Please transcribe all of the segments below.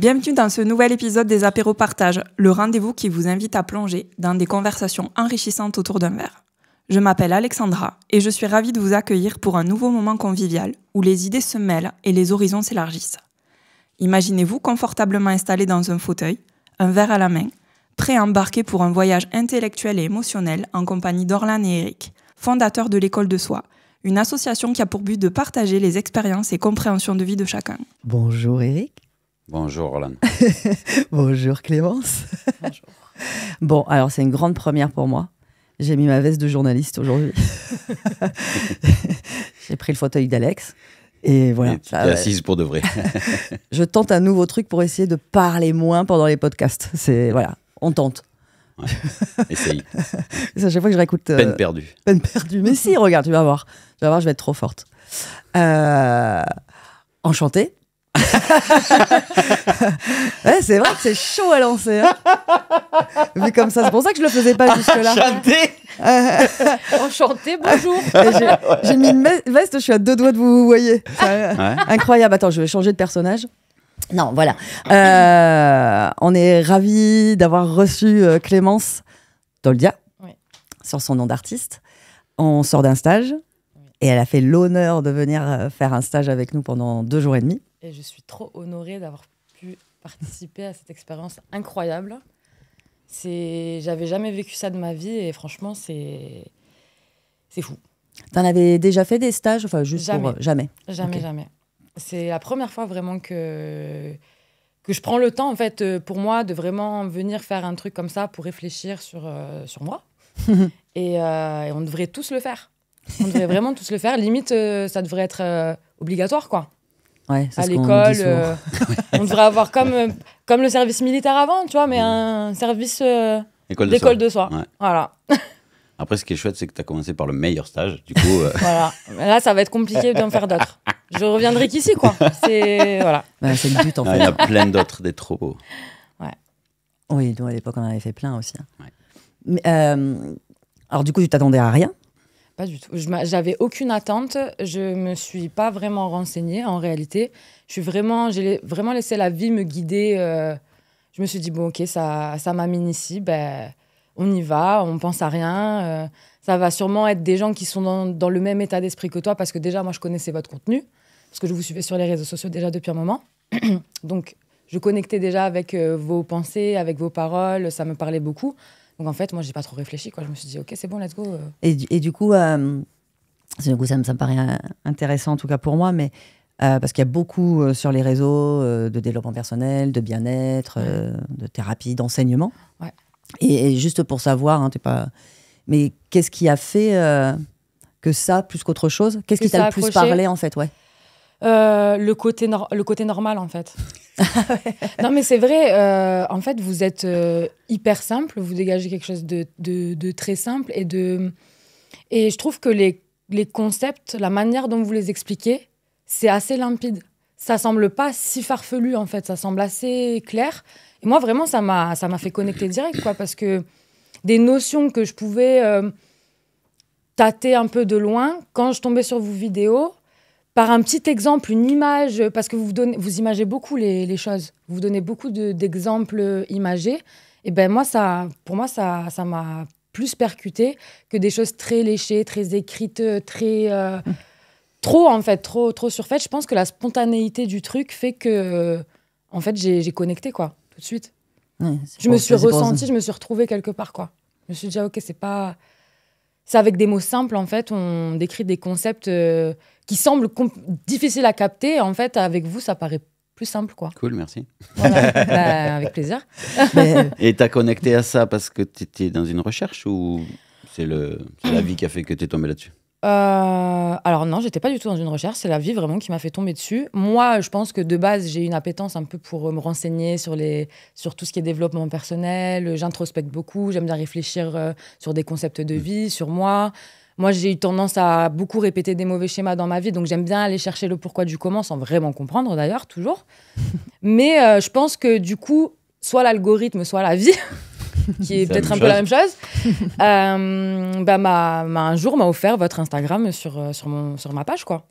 Bienvenue dans ce nouvel épisode des Apéros Partage, le rendez-vous qui vous invite à plonger dans des conversations enrichissantes autour d'un verre. Je m'appelle Alexandra et je suis ravie de vous accueillir pour un nouveau moment convivial où les idées se mêlent et les horizons s'élargissent. Imaginez-vous confortablement installé dans un fauteuil, un verre à la main, prêt à embarquer pour un voyage intellectuel et émotionnel en compagnie d'Orlan et Eric, fondateurs de l'École de Soi, une association qui a pour but de partager les expériences et compréhensions de vie de chacun. Bonjour Eric. Bonjour Orlan. Bonjour Clémence. Bonjour. Bon, alors c'est une grande première pour moi. J'ai mis ma veste de journaliste aujourd'hui. J'ai pris le fauteuil d'Alex. Et voilà. Tu t'es assise pour de vrai. Je tente un nouveau truc pour essayer de parler moins pendant les podcasts. Voilà, on tente. Ouais. Essaye. C'est à chaque fois que je réécoute. Peine perdue. Peine perdue. Mais si, regarde, tu vas voir. Tu vas voir, je vais être trop forte. Enchantée. Ouais, c'est vrai que c'est chaud à lancer. Hein. Vu comme ça, c'est pour ça que je le faisais pas jusque-là. Enchanté, bonjour. J'ai mis une veste, je suis à 2 doigts de vous voyez. Incroyable. Attends, je vais changer de personnage. Non, voilà. On est ravis d'avoir reçu Clémence Toldia sur son nom d'artiste. On sort d'un stage et elle a fait l'honneur de venir faire un stage avec nous pendant 2 jours et demi. Et je suis trop honorée d'avoir pu participer à cette expérience incroyable. J'avais jamais vécu ça de ma vie et franchement, c'est fou. T'en avais déjà fait des stages, enfin juste jamais. Pour jamais. Jamais, Okay. jamais. C'est la première fois vraiment que je prends le temps en fait pour moi de vraiment venir faire un truc comme ça pour réfléchir sur moi. et on devrait tous le faire. On devrait vraiment tous le faire. Limite, ça devrait être obligatoire quoi. Ouais, à l'école, on devrait avoir comme le service militaire avant, tu vois, mais un service d'école de soi. Ouais. Voilà. Après, ce qui est chouette, c'est que tu as commencé par le meilleur stage. Du coup, voilà. Là, ça va être compliqué d'en faire d'autres. Je reviendrai qu'ici, quoi. Voilà. C'est le but, en fait. Il y en a plein d'autres, des trop beaux. Ouais. Oui, nous, à l'époque, on en avait fait plein aussi. Hein. Ouais. Mais, alors, du coup, tu t'attendais à rien ? Pas du tout. J'avais aucune attente. Je me suis pas vraiment renseignée, en réalité. J'ai vraiment laissé la vie me guider. Je me suis dit, bon, ok, ça m'amène ici. Ben, on y va, on pense à rien. Ça va sûrement être des gens qui sont dans le même état d'esprit que toi, parce que déjà, moi, je connaissais votre contenu, parce que je vous suivais sur les réseaux sociaux déjà depuis un moment. Donc, je connectais déjà avec vos pensées, avec vos paroles. Ça me parlait beaucoup. Donc, en fait, moi, j'ai pas trop réfléchi, quoi. Je me suis dit, OK, c'est bon, let's go. Et du coup, ça me paraît intéressant, en tout cas pour moi, mais parce qu'il y a beaucoup sur les réseaux de développement personnel, de bien-être, de thérapie, d'enseignement. Ouais. Et juste pour savoir, hein, t'es pas... mais qu'est-ce qui a fait que ça, plus qu'autre chose ? Qu'est-ce qui t'a le plus parlé, en fait, le côté normal, en fait. Non, mais c'est vrai, en fait, vous êtes hyper simple, vous dégagez quelque chose de très simple et je trouve que les concepts, la manière dont vous les expliquez, c'est assez limpide. Ça semble pas si farfelu, en fait, ça semble assez clair. Et moi, vraiment, ça m'a fait connecter direct, quoi, parce que des notions que je pouvais tâter un peu de loin, quand je tombais sur vos vidéos, par un petit exemple, une image, parce que vous imagez beaucoup les choses. Vous donnez beaucoup d'exemples imagés. Et ben moi, pour moi, ça m'a plus percuté que des choses très léchées, très écrites, très trop en fait, trop surfaites. Je pense que la spontanéité du truc fait que, en fait, j'ai connecté quoi, tout de suite. Ouais, je me suis ressentie, je me suis retrouvée quelque part quoi. Je me suis dit ok, c'est avec des mots simples en fait, on décrit des concepts qui semblent difficiles à capter. En fait, avec vous, ça paraît plus simple, quoi. Cool, merci. Voilà. Avec plaisir. Et t'as connecté à ça parce que t'étais dans une recherche ou c'est la vie qui a fait que t'es tombé là-dessus ? Alors non, j'étais pas du tout dans une recherche. C'est la vie vraiment qui m'a fait tomber dessus. Moi, je pense que de base, j'ai une appétence un peu pour me renseigner sur tout ce qui est développement personnel. J'introspecte beaucoup. J'aime bien réfléchir sur des concepts de vie, sur moi. Moi, j'ai eu tendance à beaucoup répéter des mauvais schémas dans ma vie. Donc, j'aime bien aller chercher le pourquoi du comment sans vraiment comprendre, d'ailleurs, toujours. Mais je pense que du coup, soit l'algorithme, soit la vie... qui est peut-être un peu la même chose, un jour m'a offert votre Instagram sur ma page, quoi.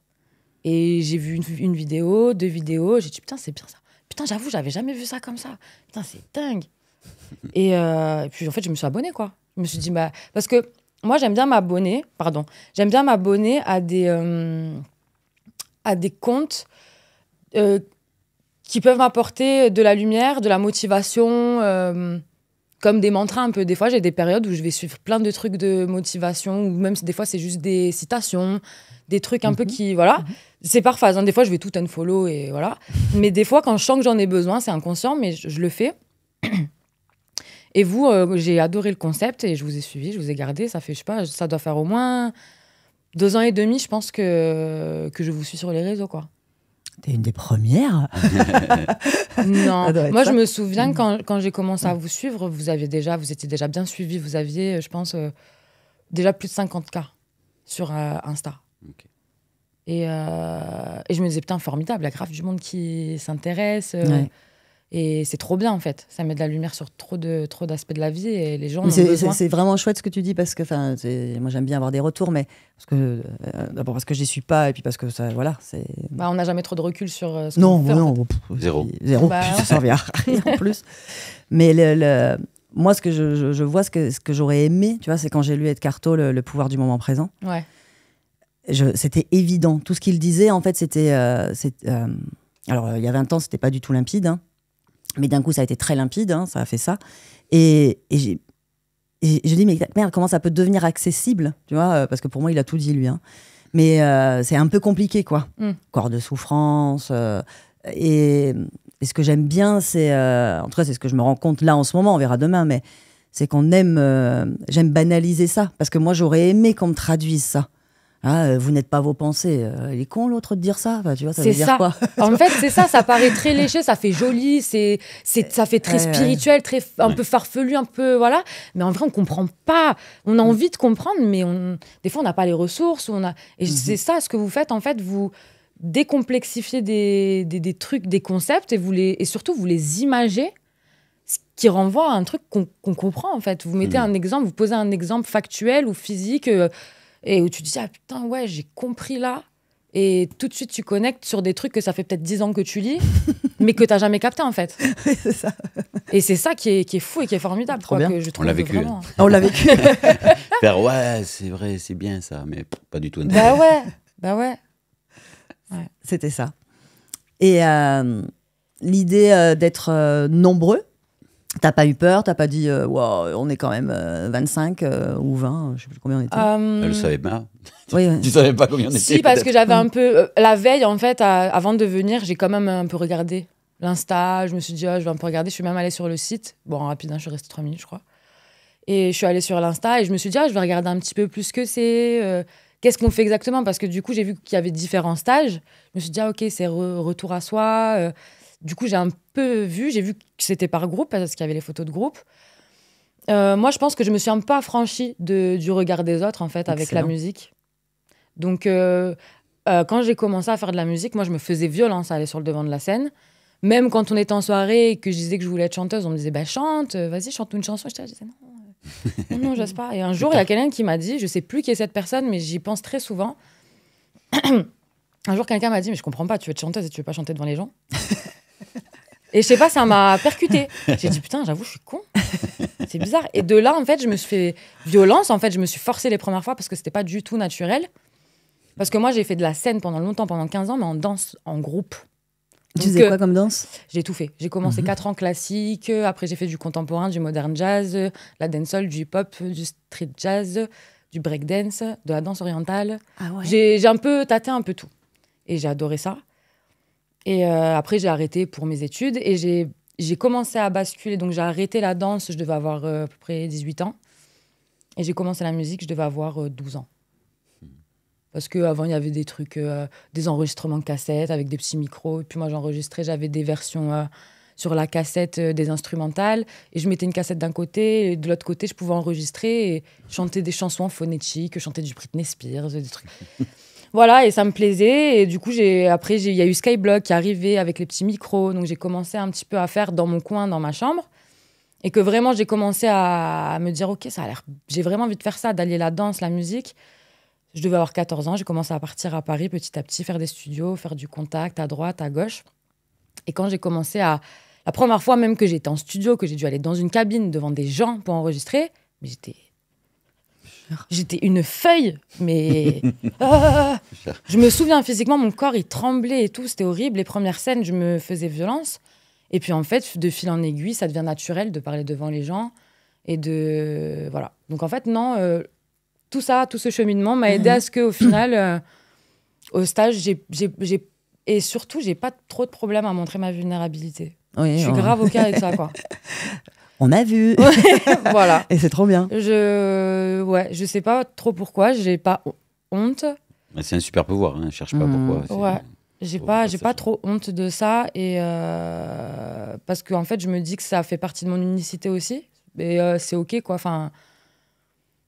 Et j'ai vu une vidéo, 2 vidéos, j'ai dit putain, c'est bien ça. putain, j'avoue, j'avais jamais vu ça comme ça. Putain, c'est dingue. Et puis, en fait, je me suis abonnée, quoi. Je me suis dit, parce que moi, j'aime bien m'abonner à des comptes qui peuvent m'apporter de la lumière, de la motivation, comme des mantras un peu. Des fois, j'ai des périodes où je vais suivre plein de trucs de motivation, ou même des fois, c'est juste des citations, des trucs un peu qui... Voilà. C'est par phase. Hein. Des fois, je vais tout unfollow et voilà. Mais des fois, quand je sens que j'en ai besoin, c'est inconscient, mais je le fais. Et vous, j'ai adoré le concept et je vous ai suivi, je vous ai gardé. Ça fait, je sais pas, ça doit faire au moins 2 ans et demi, je pense, que je vous suis sur les réseaux, quoi. T'es une des premières. Non, moi je me souviens quand j'ai commencé à vous suivre, vous étiez déjà bien suivi, vous aviez, je pense, déjà plus de 50K sur Insta. Okay. Et je me disais, putain, formidable, il y a grave du monde qui s'intéresse. Et c'est trop bien, en fait. Ça met de la lumière sur trop d'aspects de la vie et les gens ont besoin. C'est vraiment chouette ce que tu dis parce que moi, j'aime bien avoir des retours, mais d'abord parce que je n'y suis pas et puis parce que ça, voilà. On n'a jamais trop de recul sur ce qu'on fait. Non, zéro. Ça servait à rien en plus. Mais moi, ce que je vois, ce que j'aurais aimé, tu vois, c'est quand j'ai lu Edgar Tolle, Le pouvoir du moment présent. Ouais. C'était évident. Tout ce qu'il disait, en fait, c'était... alors, il y avait un temps, c'était pas du tout limpide, hein. Mais d'un coup, ça a été très limpide, hein, ça a fait ça. Et je dis, mais merde, comment ça peut devenir accessible, tu vois, parce que pour moi, il a tout dit, lui. Hein. Mais c'est un peu compliqué, quoi. Corps de souffrance. Et ce que j'aime bien, c'est... en tout cas, c'est ce que je me rends compte là, en ce moment, on verra demain, mais c'est qu'on aime... j'aime banaliser ça, parce que moi, j'aurais aimé qu'on me traduise ça. Ah, vous n'êtes pas vos pensées. Il est con l'autre de dire ça. Enfin, tu vois, ça veut dire quoi? En fait, c'est ça. Ça paraît très léché, ça fait joli, ça fait très spirituel, très un peu farfelu, un peu voilà. Mais en vrai, on comprend pas. On a envie de comprendre, mais des fois, on n'a pas les ressources. Et c'est ça ce que vous faites. En fait, vous décomplexifiez des trucs, des concepts, et surtout vous les imagez, ce qui renvoie à un truc qu'on comprend en fait. Vous mettez un exemple, vous posez un exemple factuel ou physique. Et où tu te dis, ah putain, ouais, j'ai compris là. Et tout de suite, tu connectes sur des trucs que ça fait peut-être 10 ans que tu lis, mais que tu n'as jamais capté, en fait. C'est ça. Et c'est ça qui est fou et qui est formidable. Trop bien. Que je trouve on l'a vécu. Vraiment... On l'a vécu. Faire, ouais, c'est vrai, c'est bien ça, mais pas du tout. Bah ouais. C'était ça. Et l'idée d'être nombreux, t'as pas eu peur, t'as pas dit wow, on est quand même 25 ou 20, je sais plus combien on était. Elle le savait pas. Oui. Tu savais pas combien on était. Si, parce que j'avais un peu la veille en fait, avant de venir, j'ai quand même un peu regardé l'Insta. Je me suis dit je vais un peu regarder. Je suis même allée sur le site. Bon, rapide, je suis restée 3 minutes, je crois. Et je suis allée sur l'Insta et je me suis dit je vais regarder un petit peu plus ce que c'est. Qu'est-ce qu'on fait exactement? Parce que du coup, j'ai vu qu'il y avait différents stages. Je me suis dit ok, c'est retour à soi. Du coup, j'ai un peu vu, j'ai vu que c'était par groupe, parce qu'il y avait les photos de groupe. Moi, je pense que je me suis un peu affranchie du regard des autres, en fait, avec la musique. Donc, quand j'ai commencé à faire de la musique, moi, je me faisais violence à aller sur le devant de la scène. Même quand on était en soirée et que je disais que je voulais être chanteuse, on me disait, chante, vas-y, chante une chanson. Je disais, non, j'ose pas. Et un jour, il y a quelqu'un qui m'a dit, je sais plus qui est cette personne, mais j'y pense très souvent. Un jour, quelqu'un m'a dit, mais je comprends pas, tu veux être chanteuse et tu veux pas chanter devant les gens? Et je sais pas, ça m'a percuté. J'ai dit, putain, j'avoue, je suis con. C'est bizarre. Et de là, en fait, je me suis fait violence. En fait, je me suis forcée les premières fois parce que c'était pas du tout naturel. Parce que moi, j'ai fait de la scène pendant longtemps, pendant 15 ans, mais en danse, en groupe. Tu faisais quoi comme danse? J'ai tout fait. J'ai commencé 4 ans classique. Après, j'ai fait du contemporain, du modern jazz, la dancehall, du hip-hop, du street jazz, du breakdance, de la danse orientale. Ah ouais. J'ai un peu tâté un peu tout. Et j'ai adoré ça. Et après, j'ai arrêté pour mes études et j'ai commencé à basculer. Donc, j'ai arrêté la danse, je devais avoir à peu près 18 ans. Et j'ai commencé la musique, je devais avoir 12 ans. Parce qu'avant, il y avait des trucs, des enregistrements de cassettes avec des petits micros. Et puis moi, j'enregistrais, j'avais des versions sur la cassette des instrumentales. Et je mettais une cassette d'un côté et de l'autre côté, je pouvais enregistrer et chanter des chansons phonétiques, chanter du Britney Spears, des trucs... Voilà, et ça me plaisait. Et du coup, après, il y a eu Skyblock qui est arrivé avec les petits micros. Donc, j'ai commencé un petit peu à faire dans mon coin, dans ma chambre. Et que vraiment, j'ai commencé à me dire, OK, ça a l'air... J'ai vraiment envie de faire ça, d'allier la danse, la musique. Je devais avoir 14 ans. J'ai commencé à partir à Paris petit à petit, faire des studios, faire du contact à droite, à gauche. Et quand j'ai commencé à... La première fois même que j'étais en studio, que j'ai dû aller dans une cabine devant des gens pour enregistrer, mais j'étais une feuille, mais... Je me souviens physiquement, mon corps, il tremblait et tout, c'était horrible. Les premières scènes, je me faisais violence. Et puis en fait, de fil en aiguille, ça devient naturel de parler devant les gens. Et de... Voilà. Donc en fait, non, tout ça, tout ce cheminement m'a aidé à ce qu'au final, au stage, et surtout, j'ai pas trop de problème à montrer ma vulnérabilité. Oui, je suis grave OK avec ça, quoi. On a vu. Voilà. Et c'est trop bien. Je sais pas trop pourquoi, j'ai pas honte. C'est un super pouvoir, hein. Cherche pas pourquoi. Ouais. J'ai pas trop honte de ça, et parce que en fait, je me dis que ça fait partie de mon unicité aussi, et c'est OK, quoi. Enfin,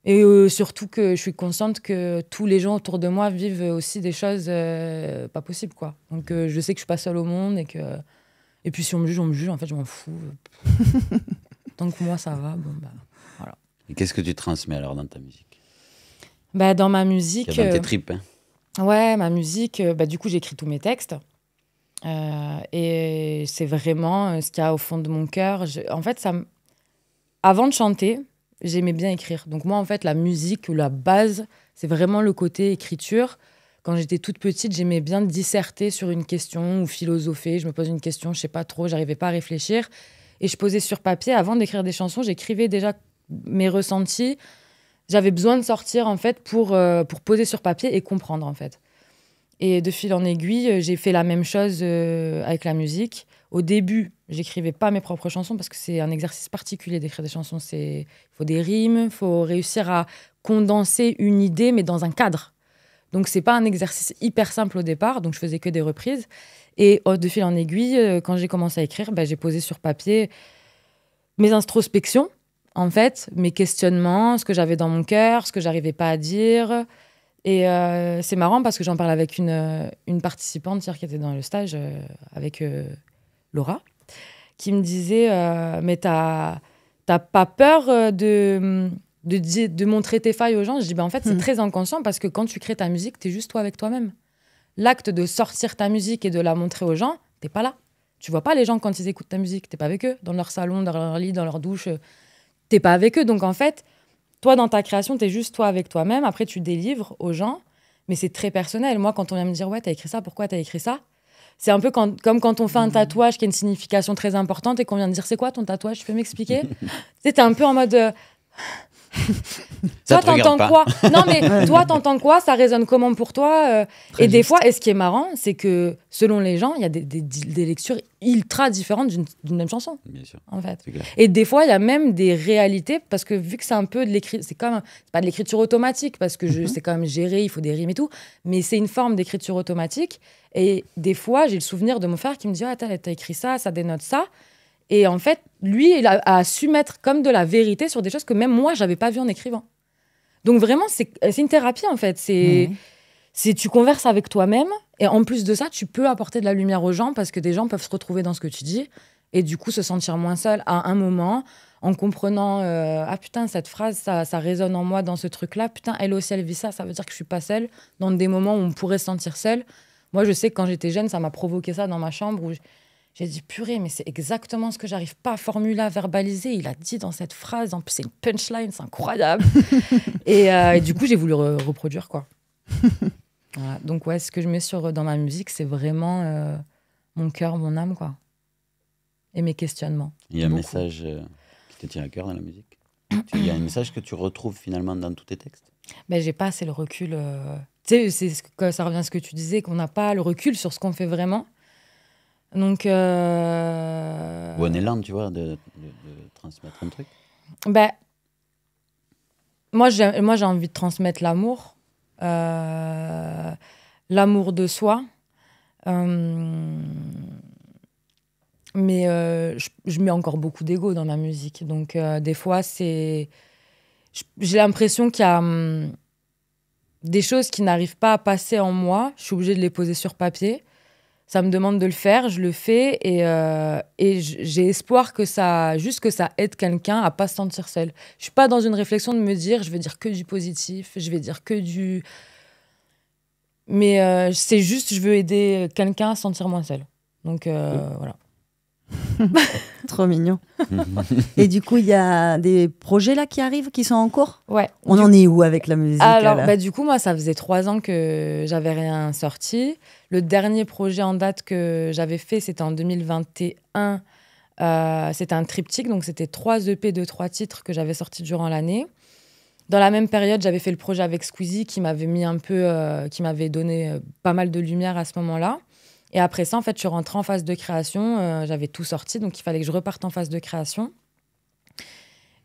et surtout que je suis consciente que tous les gens autour de moi vivent aussi des choses pas possibles, quoi. Donc je sais que je suis pas seule au monde, et puis si on me juge, en fait, je m'en fous. Tant que moi, ça va, bon, bah, voilà. Et qu'est-ce que tu transmets alors dans ta musique? Bah, dans ma musique... Dans tes tripes, hein. Ouais, ma musique, du coup, j'écris tous mes textes. Et c'est vraiment ce qu'il y a au fond de mon cœur. En fait, avant de chanter, j'aimais bien écrire. Donc moi, en fait, la musique ou la base, c'est vraiment le côté écriture. Quand j'étais toute petite, j'aimais bien disserter sur une question ou philosopher. Je me pose une question, je sais pas trop, j'arrivais pas à réfléchir. Et je posais sur papier, avant d'écrire des chansons, j'écrivais déjà mes ressentis. J'avais besoin de sortir, en fait, pour poser sur papier et comprendre, en fait. Et de fil en aiguille, j'ai fait la même chose avec la musique. Au début, j'écrivais pas mes propres chansons parce que c'est un exercice particulier d'écrire des chansons. Il faut des rimes, il faut réussir à condenser une idée, mais dans un cadre. Donc, c'est pas un exercice hyper simple au départ. Donc, je faisais que des reprises. Et de fil en aiguille, quand j'ai commencé à écrire, j'ai posé sur papier mes introspections, en fait, mes questionnements, ce que j'avais dans mon cœur, ce que j'arrivais pas à dire. Et c'est marrant parce que j'en parle avec une participante hier qui était dans le stage avec Laura, qui me disait mais t'as pas peur de montrer tes failles aux gens? Je dis en fait, c'est très inconscient parce que quand tu crées ta musique, t'es juste toi avec toi-même. L'acte de sortir ta musique et de la montrer aux gens, t'es pas là. Tu vois pas les gens quand ils écoutent ta musique, t'es pas avec eux, dans leur salon, dans leur lit, dans leur douche, t'es pas avec eux. Donc en fait, toi, dans ta création, t'es juste toi avec toi-même. Après, tu délivres aux gens, mais c'est très personnel. Moi, quand on vient me dire « Ouais, t'as écrit ça, pourquoi t'as écrit ça ?» C'est un peu comme quand on fait un tatouage qui a une signification très importante et qu'on vient de dire « C'est quoi ton tatouage? Tu peux m'expliquer ?» Tu sais, t'es un peu en mode... Toi, t'entends quoi? Non, mais toi, t'entends quoi? Ça résonne comment pour toi? Et des fois, et ce qui est marrant, c'est que selon les gens, il y a des lectures ultra différentes d'une même chanson. Bien sûr. En fait. Et des fois, il y a même des réalités, parce que vu que c'est un peu de l'écriture, c'est pas de l'écriture automatique, parce que c'est quand même géré, il faut des rimes et tout, mais c'est une forme d'écriture automatique. Et des fois, j'ai le souvenir de mon frère qui me dit « Ah, t'as écrit ça, ça dénote ça. » Et en fait, lui, il a su mettre comme de la vérité sur des choses que même moi, j'avais pas vues en écrivant. Donc vraiment, c'est une thérapie, en fait. Tu converses avec toi-même. Et en plus de ça, tu peux apporter de la lumière aux gens parce que des gens peuvent se retrouver dans ce que tu dis et du coup se sentir moins seul à un moment en comprenant « Ah putain, cette phrase, ça résonne en moi dans ce truc-là. Putain, elle aussi, elle vit ça. Ça veut dire que je suis pas seule. » Dans des moments où on pourrait se sentir seul. Moi, je sais que quand j'étais jeune, ça m'a provoqué ça dans ma chambre où j'ai dit, purée, mais c'est exactement ce que j'arrive pas à formuler, à verbaliser. Il a dit dans cette phrase, en plus, c'est une punchline, c'est incroyable. et du coup, j'ai voulu reproduire, quoi. Voilà. Donc, ouais, ce que je mets dans ma musique, c'est vraiment mon cœur, mon âme, quoi. Et mes questionnements. Il y a un message qui te tient à cœur dans la musique? Il y a un message que tu retrouves finalement dans tous tes textes? Ben, j'ai pas assez le recul. Tu sais, ça revient à ce que tu disais, qu'on n'a pas le recul sur ce qu'on fait vraiment. Donc, ou un élan, tu vois, de transmettre un truc. Ben, moi, j'ai envie de transmettre l'amour, l'amour de soi. Mais je mets encore beaucoup d'ego dans ma musique. Donc, des fois, j'ai l'impression qu'il y a des choses qui n'arrivent pas à passer en moi. Je suis obligée de les poser sur papier. Ça me demande de le faire, je le fais et j'ai espoir que ça aide quelqu'un à pas se sentir seul. Je suis pas dans une réflexion de me dire je vais dire que du positif, je vais dire que du... Mais c'est juste je veux aider quelqu'un à se sentir moins seul. Donc voilà. Trop mignon. Et du coup, il y a des projets là qui arrivent, qui sont en cours? Ouais. On en est où avec la musique? Alors, du coup, moi, ça faisait 3 ans que j'avais rien sorti. Le dernier projet en date que j'avais fait, c'était en 2021. C'était un triptyque, donc c'était 3 EP de 3 titres que j'avais sortis durant l'année. Dans la même période, j'avais fait le projet avec Squeezie qui m'avait mis un peu, qui m'avait donné pas mal de lumière à ce moment-là. Et après ça, en fait, je suis rentrée en phase de création. J'avais tout sorti, donc il fallait que je reparte en phase de création.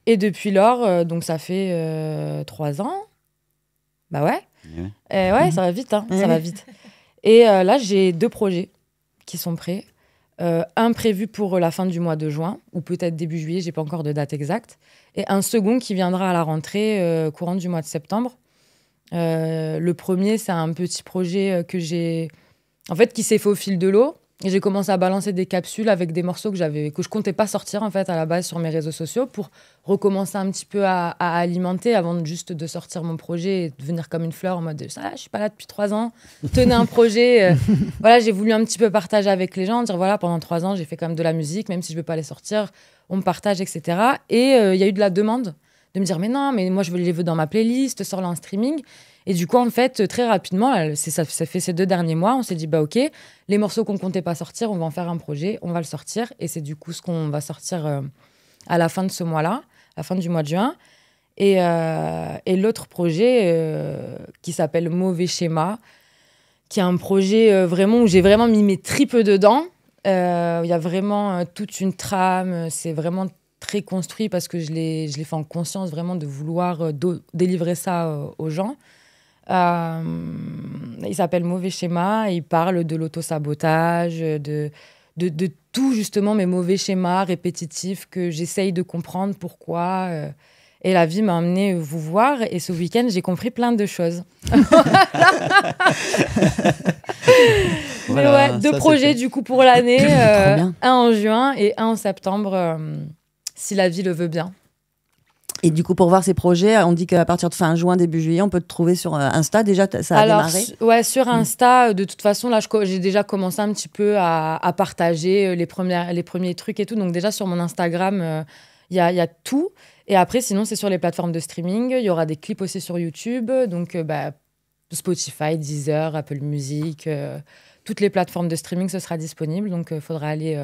Et depuis lors, donc ça fait 3 ans. Bah ouais. Ouais, ça va vite, hein. Ça va vite. Et là, j'ai 2 projets qui sont prêts. Un prévu pour la fin du mois de juin, ou peut-être début juillet, j'ai pas encore de date exacte. Et un second qui viendra à la rentrée courant du mois de septembre. Le premier, c'est un petit projet que j'ai... En fait, qui s'est fait au fil de l'eau. Et j'ai commencé à balancer des capsules avec des morceaux que je comptais pas sortir en fait à la base sur mes réseaux sociaux pour recommencer un petit peu à alimenter avant juste de sortir mon projet et de venir comme une fleur en mode je suis pas là depuis 3 ans, tenez un projet. Voilà, j'ai voulu un petit peu partager avec les gens, dire voilà, pendant 3 ans j'ai fait quand même de la musique, même si je veux pas les sortir, on me partage, etc. Et il y a eu de la demande de me dire mais non, mais moi je les veux dans ma playlist, sors-la en streaming. Et du coup, en fait, très rapidement, ça fait ces 2 derniers mois, on s'est dit, bah ok, les morceaux qu'on comptait pas sortir, on va en faire un projet, on va le sortir. Et c'est du coup ce qu'on va sortir à la fin de ce mois-là, à la fin du mois de juin. Et l'autre projet qui s'appelle Mauvais Schéma, qui est un projet vraiment où j'ai vraiment mis mes tripes dedans. Il y a vraiment toute une trame, c'est vraiment très construit parce que je l'ai fait en conscience vraiment de vouloir délivrer ça aux gens. Il s'appelle Mauvais Schéma, il parle de l'auto-sabotage, de tout justement mes mauvais schémas répétitifs que j'essaye de comprendre pourquoi. Et la vie m'a amenée vous voir et ce week-end j'ai compris plein de choses. Voilà, mais ouais, 2 projets du coup pour l'année, un en juin et un en septembre, si la vie le veut bien. Et du coup, pour voir ces projets, on dit qu'à partir de fin juin, début juillet, on peut te trouver sur Insta. Déjà, ça a démarré? Ouais, sur Insta, de toute façon, là, j'ai déjà commencé un petit peu à partager les premiers trucs et tout. Donc déjà, sur mon Instagram, il y a tout. Et après, sinon, c'est sur les plateformes de streaming. Il y aura des clips aussi sur YouTube. Donc, Spotify, Deezer, Apple Music, toutes les plateformes de streaming, ce sera disponible. Donc, il faudra aller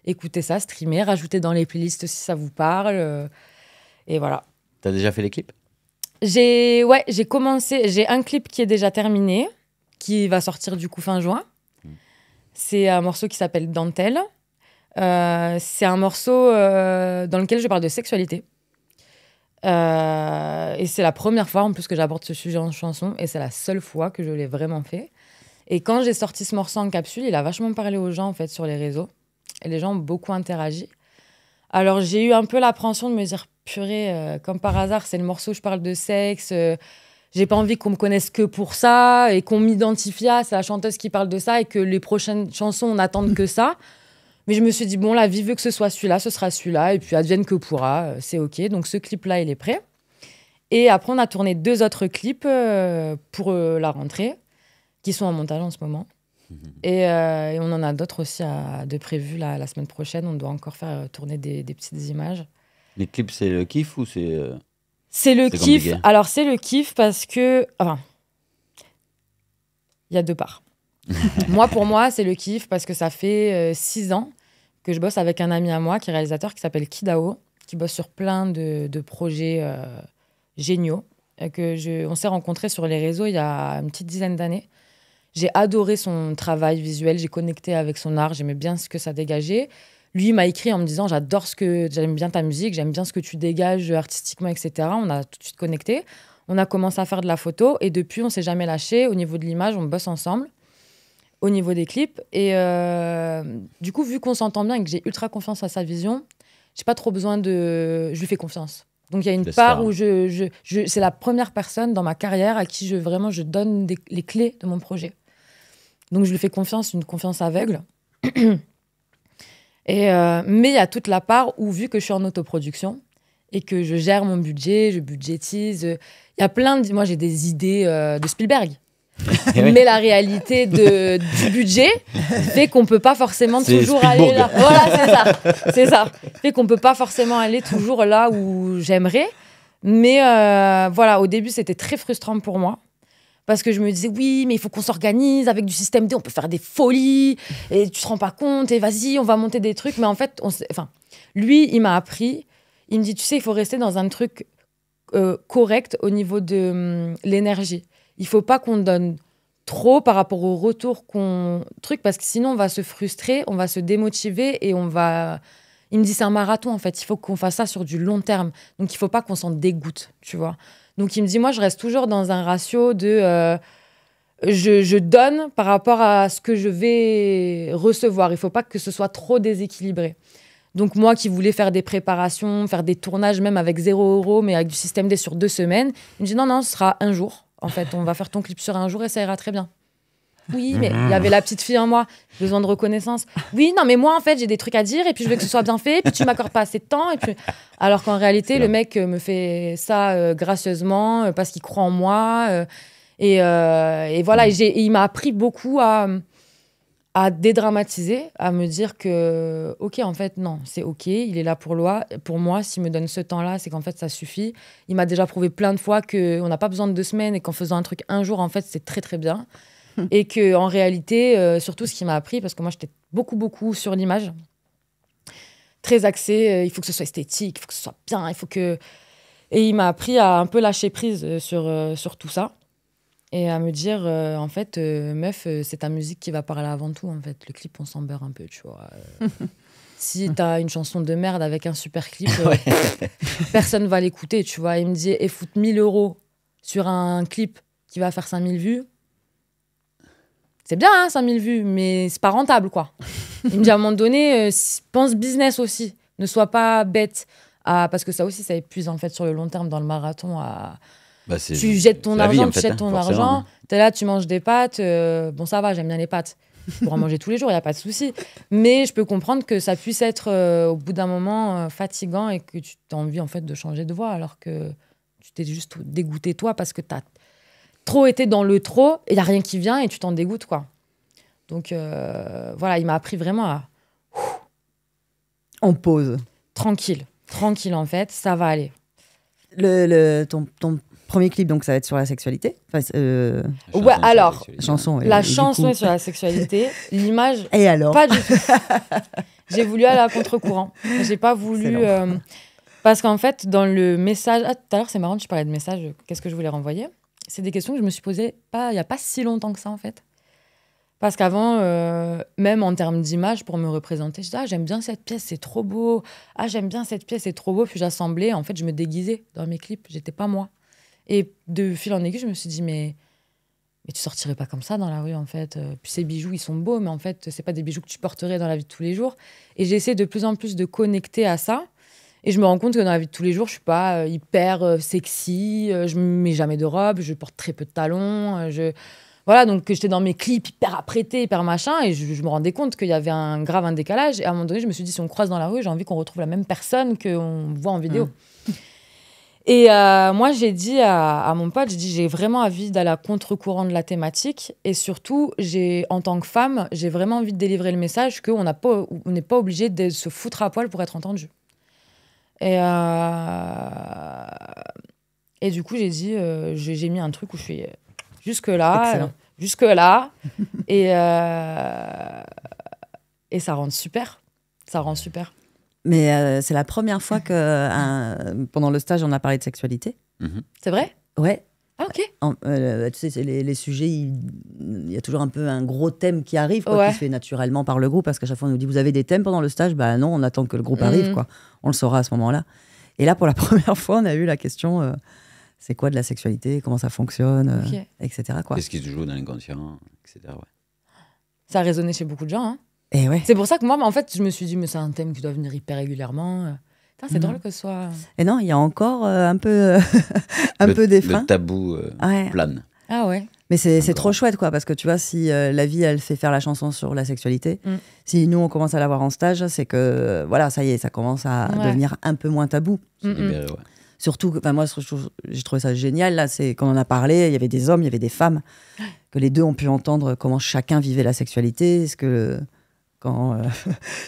écouter ça, streamer, rajouter dans les playlists si ça vous parle. Et voilà. T'as déjà fait les clips? J'ai commencé. J'ai un clip qui est déjà terminé, qui va sortir du coup fin juin. C'est un morceau qui s'appelle Dentelle. C'est un morceau dans lequel je parle de sexualité. Et c'est la première fois en plus que j'aborde ce sujet en chanson. Et c'est la seule fois que je l'ai vraiment fait. Et quand j'ai sorti ce morceau en capsule, il a vachement parlé aux gens en fait, sur les réseaux. Et les gens ont beaucoup interagi. Alors, j'ai eu un peu l'appréhension de me dire, purée, comme par hasard, c'est le morceau où je parle de sexe. J'ai pas envie qu'on me connaisse que pour ça et qu'on m'identifie à c'est la chanteuse qui parle de ça et que les prochaines chansons n'attendent que ça. Mais je me suis dit, bon, la vie veut que ce soit celui-là, ce sera celui-là. Et puis, advienne que pourra, c'est OK. Donc, ce clip-là, il est prêt. Et après, on a tourné 2 autres clips pour la rentrée qui sont en montage en ce moment. Et on en a d'autres aussi de prévus la semaine prochaine. On doit encore faire tourner des petites images. Les clips, c'est le kiff ou c'est... C'est le kiff. Compliqué. Alors, c'est le kiff parce que... Enfin, il y a 2 parts. Pour moi, c'est le kiff parce que ça fait 6 ans que je bosse avec un ami à moi qui est réalisateur, qui s'appelle Kidao, qui bosse sur plein de projets géniaux. On s'est rencontrés sur les réseaux il y a une petite dizaine d'années. J'ai adoré son travail visuel, j'ai connecté avec son art, j'aimais bien ce que ça dégageait. Lui, il m'a écrit en me disant j'aime bien ta musique, j'aime bien ce que tu dégages artistiquement, etc. On a tout de suite connecté. On a commencé à faire de la photo et depuis, on ne s'est jamais lâché. Au niveau de l'image, on bosse ensemble. Au niveau des clips. Et du coup, vu qu'on s'entend bien et que j'ai ultra confiance à sa vision, j'ai pas trop besoin de... Je lui fais confiance. Donc, il y a une part où c'est la première personne dans ma carrière à qui je donne les clés de mon projet. Donc, je lui fais confiance, une confiance aveugle. Mais il y a toute la part où, vu que je suis en autoproduction et que je gère mon budget, je budgétise, il y a plein de... Moi, j'ai des idées de Spielberg. Mais la réalité du budget fait qu'on peut pas forcément toujours aller là. Voilà, c'est ça. Fait qu'on peut pas forcément aller toujours là où j'aimerais. Mais voilà, au début, c'était très frustrant pour moi. Parce que je me disais, oui, mais il faut qu'on s'organise avec du système D, on peut faire des folies, et tu te rends pas compte, et vas-y, on va monter des trucs. Mais en fait, lui, il m'a appris, il me dit, tu sais, il faut rester dans un truc correct au niveau de l'énergie. Il faut pas qu'on donne trop par rapport au retour parce que sinon, on va se frustrer, on va se démotiver, et on va... Il me dit, c'est un marathon, en fait, il faut qu'on fasse ça sur du long terme. Donc, il faut pas qu'on s'en dégoûte, tu vois. Donc, il me dit, moi, je reste toujours dans un ratio de... je donne par rapport à ce que je vais recevoir. Il ne faut pas que ce soit trop déséquilibré. Donc, moi qui voulais faire des préparations, faire des tournages, même avec 0 €, mais avec du système D sur 2 semaines, il me dit, non, ce sera un jour. En fait, on va faire ton clip sur un jour et ça ira très bien. Oui, mais il y avait la petite fille en moi, besoin de reconnaissance. Oui, non, mais moi, en fait, j'ai des trucs à dire et puis je veux que ce soit bien fait, puis tu m'accordes pas assez de temps. Et puis... Alors qu'en réalité, le mec me fait ça gracieusement parce qu'il croit en moi. Et voilà, et il m'a appris beaucoup à dédramatiser, à me dire que, OK, en fait, non, c'est OK, il est là pour moi. S'il me donne ce temps-là, c'est qu'en fait, ça suffit. Il m'a déjà prouvé plein de fois qu'on n'a pas besoin de 2 semaines et qu'en faisant un truc un jour, en fait, c'est très, très bien. Et qu'en réalité, surtout ce qui m'a appris, parce que moi, j'étais beaucoup sur l'image, très axée, il faut que ce soit esthétique, il faut que ce soit bien, il faut que... Et il m'a appris à un peu lâcher prise sur tout ça. Et à me dire, en fait, meuf, c'est ta musique qui va parler avant tout, en fait. Le clip, on s'en beurre un peu, tu vois. Si t'as une chanson de merde avec un super clip, personne va l'écouter, tu vois. Il me dit, et foutre 1 000 € sur un clip qui va faire 5 000 vues, c'est bien, hein, 5 000 vues, mais c'est pas rentable, quoi. Il me dit, à un moment donné, pense business aussi. Ne sois pas bête. Parce que ça aussi, ça épuise, en fait, sur le long terme, dans le marathon. Tu jettes ton argent, t'es là, tu manges des pâtes. Bon, ça va, j'aime bien les pâtes. Je pourrais en manger tous les jours, il n'y a pas de souci. Mais je peux comprendre que ça puisse être, au bout d'un moment, fatigant et que tu as envie, en fait, de changer de voie, alors que tu t'es juste dégoûté, toi, parce que tu as trop été dans le trop, et il n'y a rien qui vient, et tu t'en dégoûtes, quoi. Donc, voilà, il m'a appris vraiment à... On pause. Tranquille, en fait, ça va aller. Ton premier clip, donc, ça va être sur la sexualité. Ouais, alors, chanson, la chanson est sur la sexualité, l'image, et alors pas du tout. J'ai voulu aller à contre-courant. J'ai pas voulu... parce qu'en fait, dans le message... Ah, tout à l'heure, c'est marrant, tu parlais de message, qu'est-ce que je voulais renvoyer ? C'est des questions que je me suis posées il n'y a pas si longtemps que ça, en fait. Parce qu'avant, même en termes d'image, pour me représenter, je disais, j'aime bien cette pièce, c'est trop beau. J'aime bien cette pièce, c'est trop beau. Puis j'assemblais, en fait, je me déguisais dans mes clips. J'étais pas moi. Et de fil en aiguille, je me suis dit, mais tu sortirais pas comme ça dans la rue, en fait. Puis ces bijoux, ils sont beaux, mais en fait, c'est pas des bijoux que tu porterais dans la vie de tous les jours. Et j'essaie de plus en plus de connecter à ça. Et je me rends compte que dans la vie de tous les jours, je suis pas hyper sexy, je mets jamais de robe, je porte très peu de talons. Voilà, donc j'étais dans mes clips hyper apprêtés, hyper machin, et je me rendais compte qu'il y avait un décalage. Et à un moment donné, je me suis dit, si on croise dans la rue, j'ai envie qu'on retrouve la même personne qu'on voit en vidéo. Et moi, j'ai dit à mon pote, j'ai vraiment envie d'aller à contre-courant de la thématique. Et surtout, en tant que femme, j'ai vraiment envie de délivrer le message qu'on n'est pas obligé de se foutre à poil pour être entendu. Et du coup, j'ai dit, j'ai mis un truc où je suis jusque-là, et ça rend super. Mais c'est la première fois que pendant le stage, on a parlé de sexualité. C'est vrai ? Ouais. Ah, ok. Tu sais, les sujets, il y a toujours un peu un gros thème qui arrive, qui se fait naturellement par le groupe, parce qu'à chaque fois, on nous dit, vous avez des thèmes pendant le stage ? Bah non, on attend que le groupe arrive, quoi. On le saura à ce moment-là. Et là, pour la première fois, on a eu la question, c'est quoi de la sexualité ? Comment ça fonctionne ? Etc. Quoi. Qu'est-ce qui se joue dans l'inconscient, etc. Ouais. Ça a résonné chez beaucoup de gens, hein. Et ouais. C'est pour ça que moi, en fait, je me suis dit, mais c'est un thème qui doit venir hyper régulièrement. C'est drôle que ce soit... Et non, il y a encore un peu des freins. Le tabou plane. Ah ouais. Mais c'est trop chouette, quoi, parce que tu vois, si la vie, elle fait faire la chanson sur la sexualité, si nous, on commence à l'avoir en stage, c'est que, voilà, ça y est, ça commence à devenir un peu moins tabou. Libéré, ouais. Surtout, moi, j'ai trouvé ça génial. Là, c'est quand on en a parlé, il y avait des hommes, il y avait des femmes, que les deux ont pu entendre comment chacun vivait la sexualité. Est-ce que quand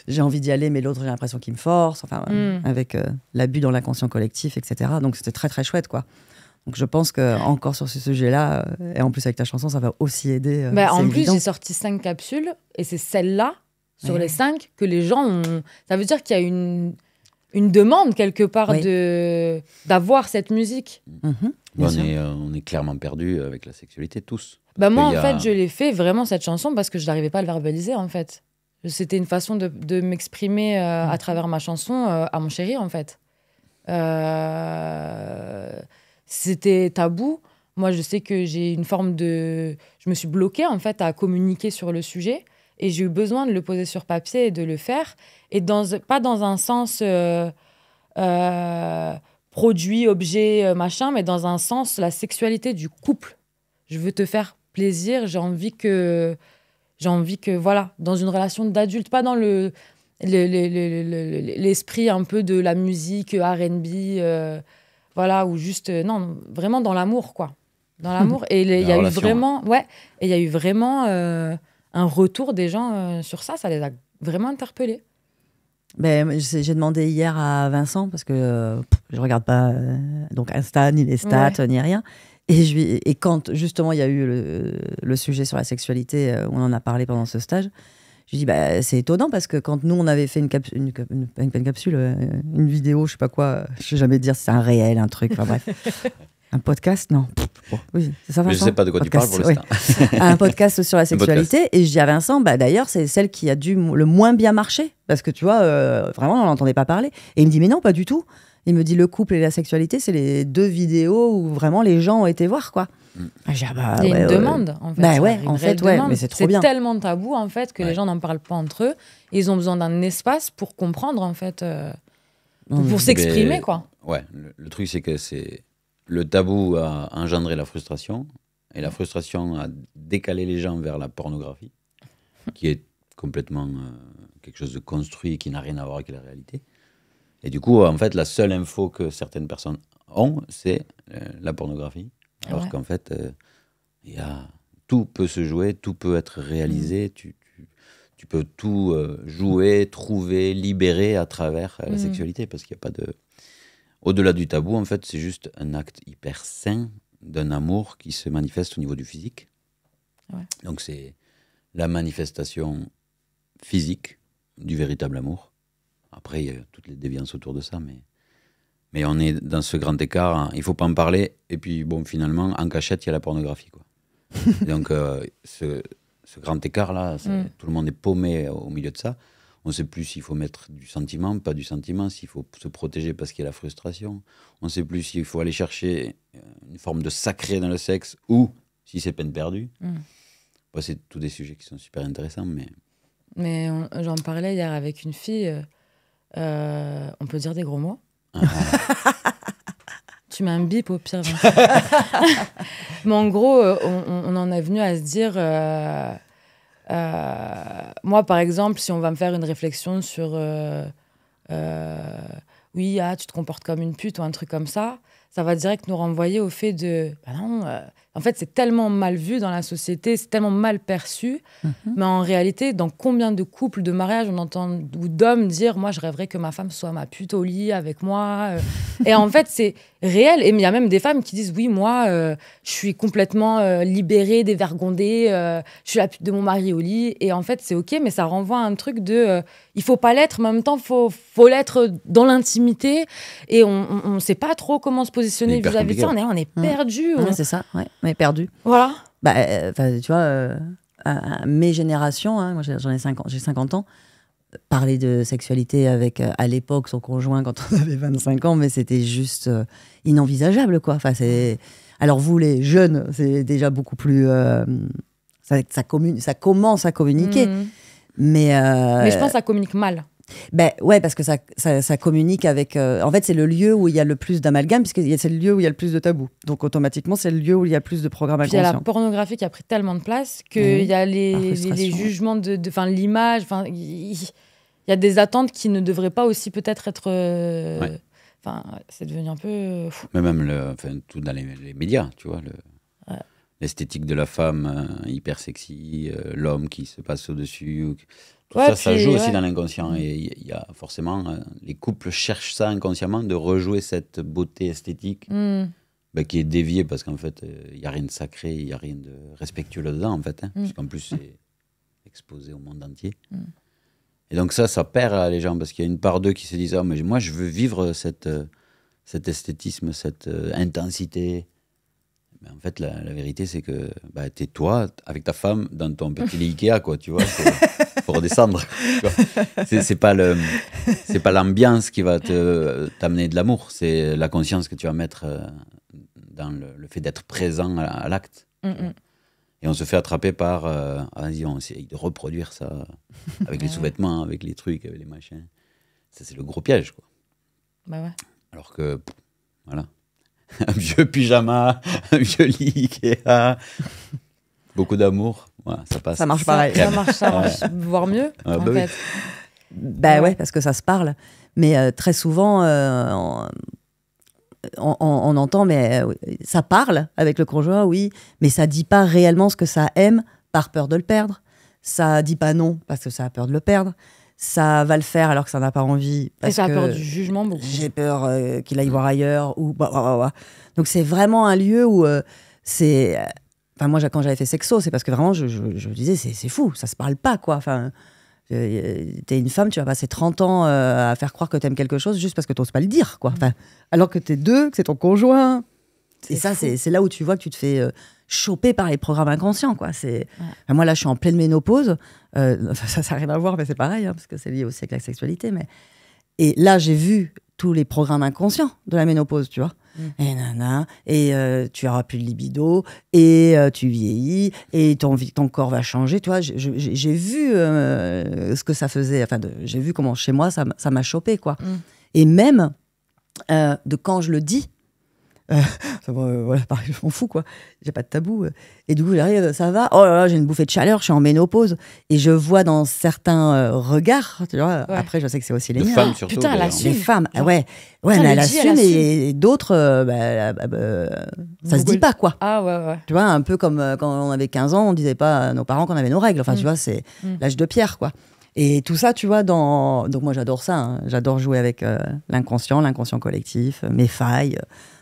j'ai envie d'y aller, mais l'autre, j'ai l'impression qu'il me force. Enfin, avec l'abus dans l'inconscient collectif, etc. Donc, c'était très, très chouette, quoi. Donc, je pense qu'encore sur ce sujet-là, et en plus avec ta chanson, ça va aussi aider. En plus, j'ai sorti 5 capsules, et c'est celle-là, sur les 5, que les gens ont... Ça veut dire qu'il y a une demande quelque part d'avoir cette musique. On est clairement perdus avec la sexualité, tous. Moi, en fait, je l'ai fait vraiment, cette chanson, parce que je n'arrivais pas à le verbaliser, en fait. C'était une façon de m'exprimer à travers ma chanson à mon chéri, en fait. C'était tabou. Moi, je sais que j'ai une forme de... Je me suis bloquée, en fait, à communiquer sur le sujet. Et j'ai eu besoin de le poser sur papier et de le faire. Et pas dans un sens produit, objet, machin, mais dans un sens, la sexualité du couple. Je veux te faire plaisir, j'ai envie que voilà, dans une relation d'adulte, pas dans l'esprit un peu de la musique R&B, voilà, ou juste, non, vraiment dans l'amour, quoi. Dans l'amour. Et il y a eu vraiment un retour des gens sur ça les a vraiment interpellés. J'ai demandé hier à Vincent, parce que je regarde pas donc Insta, ni les stats, ni rien. Et quand justement il y a eu le sujet sur la sexualité, où on en a parlé pendant ce stage, je lui dis c'est étonnant, parce que quand nous on avait fait une vidéo, je sais pas quoi, je sais jamais dire si c'est un réel, un truc, enfin bref. Un podcast, non. Oui, c'est ça, Vincent. Je ne sais pas de quoi podcast, tu parles pour l'instant. Un podcast sur la sexualité. Et je dis à Vincent, d'ailleurs, c'est celle qui a dû le moins bien marcher. Parce que tu vois, vraiment, on n'entendait pas parler. Et il me dit, mais non, pas du tout. Il me dit, le couple et la sexualité, c'est les 2 vidéos où vraiment les gens ont été voir, quoi. Il y a une demande, en fait. En fait, mais c'est trop bien. C'est tellement tabou, en fait, que les gens n'en parlent pas entre eux. Ils ont besoin d'un espace pour comprendre, en fait, pour s'exprimer, quoi. Ouais, le truc, c'est que le tabou a engendré la frustration, et la frustration a décalé les gens vers la pornographie, qui est complètement quelque chose de construit, qui n'a rien à voir avec la réalité. Et du coup, en fait, la seule info que certaines personnes ont, c'est la pornographie. Alors qu'en fait, tout peut se jouer, tout peut être réalisé, tu peux tout jouer, trouver, libérer à travers la sexualité, parce qu'il n'y a pas de... Au-delà du tabou, en fait, c'est juste un acte hyper sain d'un amour qui se manifeste au niveau du physique. Ouais. Donc, c'est la manifestation physique du véritable amour. Après, il y a toutes les déviances autour de ça, mais on est dans ce grand écart. Hein. Il ne faut pas en parler. Et puis, bon, finalement, en cachette, il y a la pornographie, quoi. Donc, ce grand écart-là, tout le monde est paumé au milieu de ça. On ne sait plus s'il faut mettre du sentiment, pas du sentiment, s'il faut se protéger parce qu'il y a la frustration. On ne sait plus s'il faut aller chercher une forme de sacré dans le sexe ou si c'est peine perdue. Bon, c'est tous des sujets qui sont super intéressants. Mais j'en parlais hier avec une fille. On peut dire des gros mots. Tu mets un bip au pire. Mais en gros, on en est venu à se dire... moi, par exemple, si on va me faire une réflexion sur oui, tu te comportes comme une pute ou un truc comme ça va direct nous renvoyer au fait de non, en fait, c'est tellement mal vu dans la société, c'est tellement mal perçu. Mais en réalité, dans combien de couples, de mariages, on entend ou d'hommes dire moi, je rêverais que ma femme soit ma pute au lit avec moi. Et en fait, c'est réel. Et il y a même des femmes qui disent oui, moi, je suis complètement libérée, dévergondée, je suis la pute de mon mari au lit. Et en fait, c'est OK, mais ça renvoie à un truc de il faut pas l'être, mais en même temps, faut l'être dans l'intimité. Et on sait pas trop comment se positionner vis-à-vis de ça. On est perdu. C'est ça, on est perdu. Voilà. Tu vois, à mes générations, moi j'ai 50 ans, parler de sexualité avec, à l'époque, son conjoint quand on avait 25 ans, mais c'était juste inenvisageable, quoi. Alors vous, les jeunes, c'est déjà beaucoup plus... ça commence à communiquer. Mais je pense que ça communique mal. Ouais, parce que ça communique avec... en fait, c'est le lieu où il y a le plus d'amalgame, puisque c'est le lieu où il y a le plus de tabous. Donc, automatiquement, c'est le lieu où il y a le plus de programmes inconscients. Il y a la pornographie qui a pris tellement de place qu'il y a les jugements de l'image. Il y a des attentes qui ne devraient pas aussi peut-être être Enfin, c'est devenu un peu fou. Mais même tout dans les médias, tu vois, l'esthétique de la femme hyper sexy, l'homme qui se passe au-dessus. Tout ça joue aussi dans l'inconscient. Et il y a forcément, les couples cherchent ça inconsciemment, de rejouer cette beauté esthétique qui est déviée parce qu'en fait, il n'y a rien de sacré, il n'y a rien de respectueux là-dedans, en fait. Puisqu'en plus, c'est exposé au monde entier. Et donc ça perd les gens parce qu'il y a une part d'eux qui se disent « Ah, mais moi, je veux vivre cet esthétisme, cette intensité. » Mais en fait, la vérité, c'est que t'es toi, avec ta femme, dans ton petit lit Ikea, quoi, tu vois. Faut redescendre. C'est pas l'ambiance qui va t'amener de l'amour, c'est la conscience que tu vas mettre dans le fait d'être présent à l'acte. Et on se fait attraper par vas-y, on essaye de reproduire ça avec les sous-vêtements, avec les trucs, avec les machins. Ça, c'est le gros piège, quoi. Bah ouais. Alors que, voilà. Un vieux pyjama, un vieux lit Ikea, beaucoup d'amour, voilà, ça passe. Ça marche pareil. Ça marche voire mieux, en fait. Ouais, parce que ça se parle. Mais très souvent, on entend, mais ça parle avec le conjoint, oui, mais ça dit pas réellement ce que ça aime par peur de le perdre. Ça dit pas non parce que ça a peur de le perdre. Ça va le faire alors que ça n'a pas envie. Parce et ça a que peur du jugement beaucoup. J'ai peur qu'il aille voir ailleurs. Donc c'est vraiment un lieu où c'est... Enfin, moi, quand j'avais fait Sexo, c'est parce que vraiment, je disais, c'est fou, ça se parle pas, quoi. Enfin, t'es une femme, tu vas passer 30 ans à faire croire que t'aimes quelque chose juste parce que t'oses pas le dire, quoi. Enfin, alors que t'es deux, que c'est ton conjoint. Et ça, c'est là où tu vois que tu te fais choper par les programmes inconscients, quoi. Enfin, moi, là, je suis en pleine ménopause. Ça n'a rien à voir, mais c'est pareil, hein, parce que c'est lié aussi avec la sexualité. Et là, j'ai vu tous les programmes inconscients de la ménopause, tu vois. Et tu n'auras plus de libido, et tu vieillis, et ton corps va changer. Tu vois, j'ai vu ce que ça faisait. Enfin, j'ai vu comment, chez moi, ça m'a chopé, quoi. Et même, de quand je le dis, voilà, pareil, je m'en fous, quoi. J'ai pas de tabou. Et du coup, j'arrive, ça va. Oh là là, j'ai une bouffée de chaleur, je suis en ménopause. Et je vois dans certains regards, tu vois, après, je sais que c'est aussi les miens. femmes, surtout. Putain, elle assume. Les femmes, genre. ouais, mais elle assume, et d'autres, ça se dit pas, quoi. Ah ouais. Tu vois, un peu comme quand on avait 15 ans, on disait pas à nos parents qu'on avait nos règles. Enfin, tu vois, c'est l'âge de pierre, quoi. Et tout ça, tu vois, donc moi, j'adore ça. Hein. J'adore jouer avec l'inconscient collectif, mes failles.